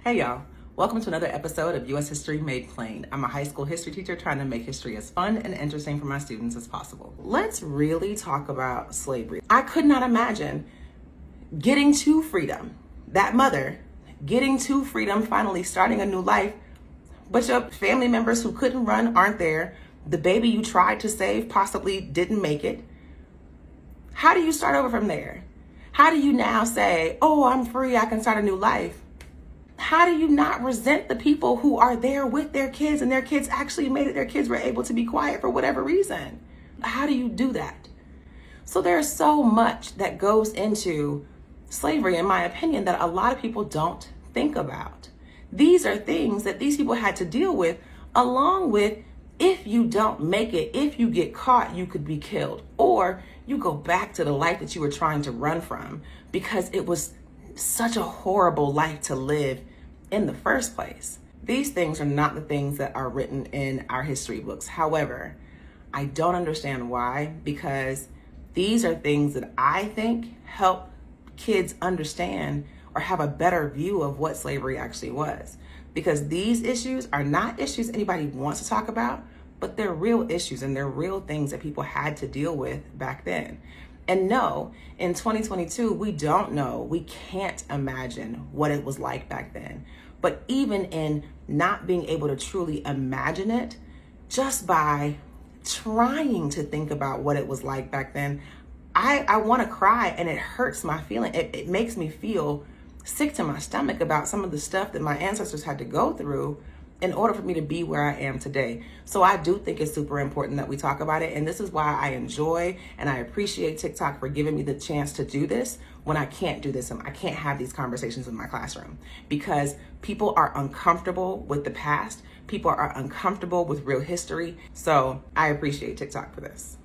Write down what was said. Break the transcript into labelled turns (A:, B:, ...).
A: Hey y'all, welcome to another episode of U.S. History Made Plain. I'm a high school history teacher trying to make history as fun and interesting for my students as possible. Let's really talk about slavery. I could not imagine getting to freedom, that mother getting to freedom, finally starting a new life, but your family members who couldn't run aren't there. The baby you tried to save possibly didn't make it. How do you start over from there? How do you now say, oh, I'm free, I can start a new life? How do you not resent the people who are there with their kids and their kids actually made it, their kids were able to be quiet for whatever reason? How do you do that? So there's so much that goes into slavery, in my opinion, that a lot of people don't think about. These are things that these people had to deal with, along with if you don't make it, if you get caught, you could be killed, or you go back to the life that you were trying to run from because it was such a horrible life to live in the first place. These things are not the things that are written in our history books. However, I don't understand why, because these are things that I think help kids understand or have a better view of what slavery actually was. Because these issues are not issues anybody wants to talk about, but they're real issues and they're real things that people had to deal with back then. And no, in 2022, we don't know, we can't imagine what it was like back then. But even in not being able to truly imagine it, just by trying to think about what it was like back then, I want to cry and it hurts my feeling. It makes me feel sick to my stomach about some of the stuff that my ancestors had to go through in order for me to be where I am today. So I do think it's super important that we talk about it. And this is why I enjoy and I appreciate TikTok for giving me the chance to do this when I can't do this and I can't have these conversations in my classroom, because people are uncomfortable with the past. People are uncomfortable with real history. So I appreciate TikTok for this.